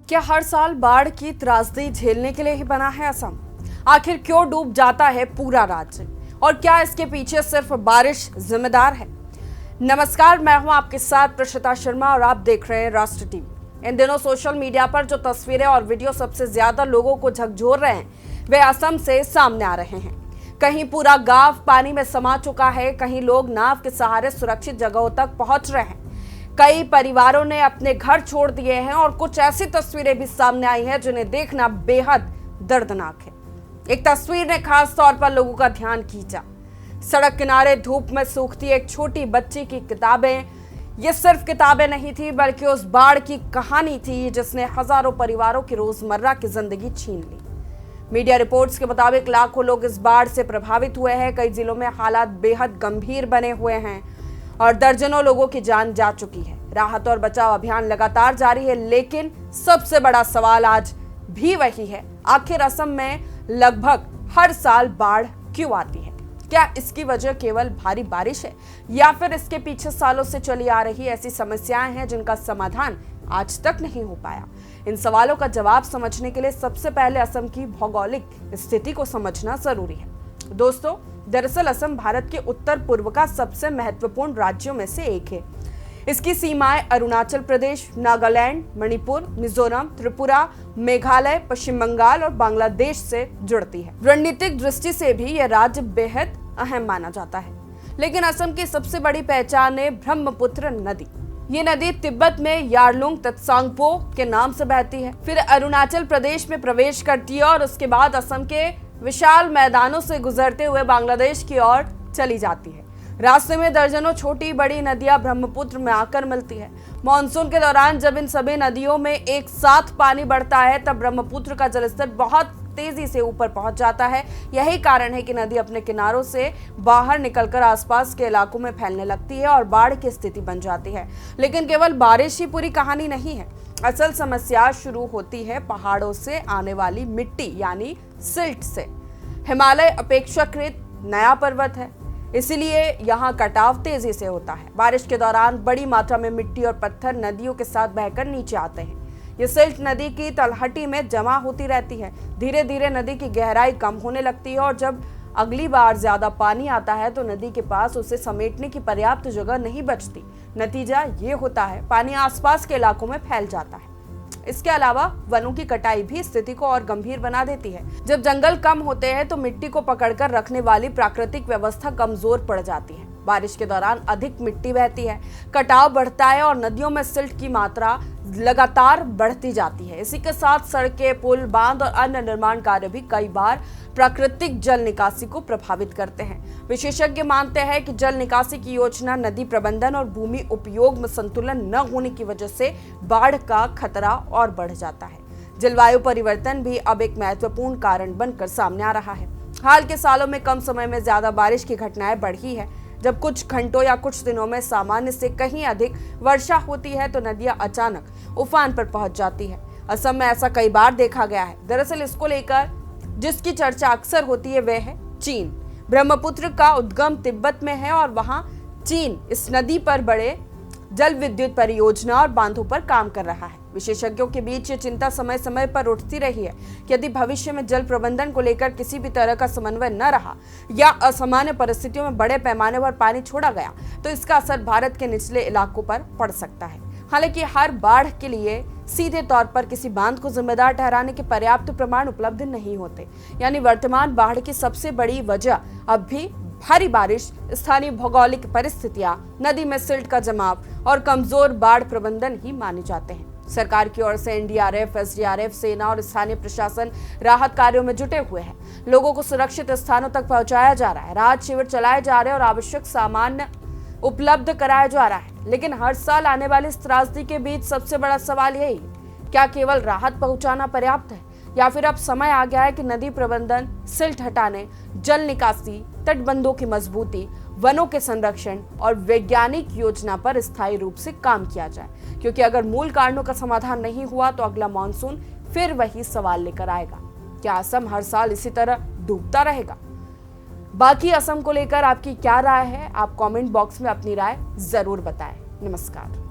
क्या हर साल बाढ़ की त्रासदी झेलने के लिए ही बना है असम? आखिर क्यों डूब जाता है पूरा राज्य और क्या इसके पीछे सिर्फ बारिश जिम्मेदार है? नमस्कार, मैं हूं आपके साथ प्रशिता शर्मा और आप देख रहे हैं राष्ट्र टीवी। इन दिनों सोशल मीडिया पर जो तस्वीरें और वीडियो सबसे ज्यादा लोगों को झकझोर रहे हैं वे असम से सामने आ रहे हैं। कहीं पूरा गांव पानी में समा चुका है, कहीं लोग नाव के सहारे सुरक्षित जगहों तक पहुंच रहे हैं। कई परिवारों ने अपने घर छोड़ दिए हैं और कुछ ऐसी तस्वीरें भी सामने आई हैं जिन्हें देखना बेहद दर्दनाक है। एक तस्वीर ने खास तौर पर लोगों का ध्यान खींचा। सड़क किनारे धूप में सूखती एक छोटी बच्ची की किताबें। ये सिर्फ किताबें नहीं थी बल्कि उस बाढ़ की कहानी थी जिसने हजारों परिवारों की रोजमर्रा की जिंदगी छीन ली। मीडिया रिपोर्ट्स के मुताबिक लाखों लोग इस बाढ़ से प्रभावित हुए हैं। कई जिलों में हालात बेहद गंभीर बने हुए हैं और दर्जनों लोगों की जान जा चुकी है। राहत और बचाव अभियान लगातार जारी है, लेकिन सबसे बड़ा सवाल आज भी वही है, आखिर असम में लगभग हर साल बाढ़ क्यों आती है? क्या इसकी वजह केवल भारी बारिश है या फिर इसके पीछे सालों से चली आ रही ऐसी समस्याएं हैं जिनका समाधान आज तक नहीं हो पाया? इन सवालों का जवाब समझने के लिए सबसे पहले असम की भौगोलिक स्थिति को समझना जरूरी है। दोस्तों, दरअसल असम भारत के उत्तर पूर्व का सबसे महत्वपूर्ण राज्यों में से एक है। इसकी सीमाएं अरुणाचल प्रदेश, नागालैंड, मणिपुर, मिजोरम, त्रिपुरा, मेघालय, पश्चिम बंगाल और बांग्लादेश से जुड़ती है। रणनीतिक दृष्टि से भी यह राज्य बेहद अहम माना जाता है। लेकिन असम की सबसे बड़ी पहचान है ब्रह्मपुत्र नदी। ये नदी तिब्बत में यारलुंग तत्सांगपो के नाम से बहती है, फिर अरुणाचल प्रदेश में प्रवेश करती है और उसके बाद असम के विशाल मैदानों से गुजरते हुए बांग्लादेश की ओर चली जाती है। रास्ते में दर्जनों छोटी बड़ी नदियां ब्रह्मपुत्र में आकर मिलती है। मानसून के दौरान जब इन सभी नदियों में एक साथ पानी बढ़ता है तब ब्रह्मपुत्र का जलस्तर बहुत तेजी से ऊपर पहुंच जाता है। यही कारण है कि नदी अपने किनारों से बाहर निकलकर आसपास के इलाकों में फैलने लगती है और बाढ़ की स्थिति बन जाती है। लेकिन केवल बारिश ही पूरी कहानी नहीं है। असल समस्या शुरू होती है पहाड़ों से आने वाली मिट्टी यानी सिल्ट से। हिमालय अपेक्षाकृत नया पर्वत है, इसलिए यहाँ कटाव तेजी से होता है। बारिश के दौरान बड़ी मात्रा में मिट्टी और पत्थर नदियों के साथ बहकर नीचे आते हैं। ये सिल्ट नदी की तलहटी में जमा होती रहती है। धीरे धीरे नदी की गहराई कम होने लगती है और जब अगली बार ज्यादा पानी आता है तो नदी के पास उसे समेटने की पर्याप्त जगह नहीं बचती। नतीजा ये होता है, पानी आसपास के इलाकों में फैल जाता है। इसके अलावा वनों की कटाई भी स्थिति को और गंभीर बना देती है। जब जंगल कम होते हैं तो मिट्टी को पकड़कर रखने वाली प्राकृतिक व्यवस्था कमजोर पड़ जाती है। बारिश के दौरान अधिक मिट्टी बहती है, कटाव बढ़ता है और नदियों में सिल्ट की मात्रा लगातार बढ़ती जाती है। इसी के साथ सड़कें, पुल, बांध और अन्य निर्माण कार्य भी कई बार प्राकृतिक जल निकासी को प्रभावित करते हैं। विशेषज्ञ मानते हैं कि जल निकासी की योजना, नदी प्रबंधन और भूमि उपयोग में संतुलन न होने की वजह से बाढ़ का खतरा और बढ़ जाता है। जलवायु परिवर्तन भी अब एक महत्वपूर्ण कारण बनकर सामने आ रहा है। हाल के सालों में कम समय में ज्यादा बारिश की घटनाएं बढ़ी है। जब कुछ घंटों या कुछ दिनों में सामान्य से कहीं अधिक वर्षा होती है तो नदियां अचानक उफान पर पहुंच जाती है। असम में ऐसा कई बार देखा गया है। दरअसल इसको लेकर जिसकी चर्चा अक्सर होती है वह है चीन। ब्रह्मपुत्र का उद्गम तिब्बत में है और वहां चीन इस नदी पर बड़े जल विद्युत परियोजना और बांधों पर काम कर रहा है। विशेषज्ञों के बीच ये चिंता समय समय पर उठती रही है कि यदि भविष्य में जल प्रबंधन को लेकर किसी भी तरह का समन्वय न रहा या असामान्य परिस्थितियों में बड़े पैमाने पर पानी छोड़ा गया तो इसका असर भारत के निचले इलाकों पर पड़ सकता है। हालांकि हर बाढ़ के लिए सीधे तौर पर किसी बांध को जिम्मेदार ठहराने के पर्याप्त प्रमाण उपलब्ध नहीं होते। यानी वर्तमान बाढ़ की सबसे बड़ी वजह अब भी भारी बारिश, स्थानीय भौगोलिक परिस्थितियां, नदी में सिल्ट का जमाव और कमजोर बाढ़ प्रबंधन ही माने जाते हैं। सरकार की ओर से एनडीआरएफ, एसडीआरएफ, सेना और स्थानीय प्रशासन राहत कार्यों में जुटे हुए हैं। लोगों को सुरक्षित स्थानों तक पहुंचाया जा रहा है, राहत शिविर चलाए जा रहे हैं और आवश्यक सामान उपलब्ध कराया जा रहा है। लेकिन हर साल आने वाली इस त्रासदी के बीच सबसे बड़ा सवाल यही, क्या केवल राहत पहुंचाना पर्याप्त है या फिर अब समय आ गया है कि नदी प्रबंधन, सिल्ट हटाने, जल निकासी, तटबंधों की मजबूती, वनों के संरक्षण और वैज्ञानिक योजना पर स्थायी रूप से काम किया जाए? क्योंकि अगर मूल कारणों का समाधान नहीं हुआ तो अगला मानसून फिर वही सवाल लेकर आएगा। क्या असम हर साल इसी तरह डूबता रहेगा? बाकी असम को लेकर आपकी क्या राय है? आप कमेंट बॉक्स में अपनी राय जरूर बताएं। नमस्कार।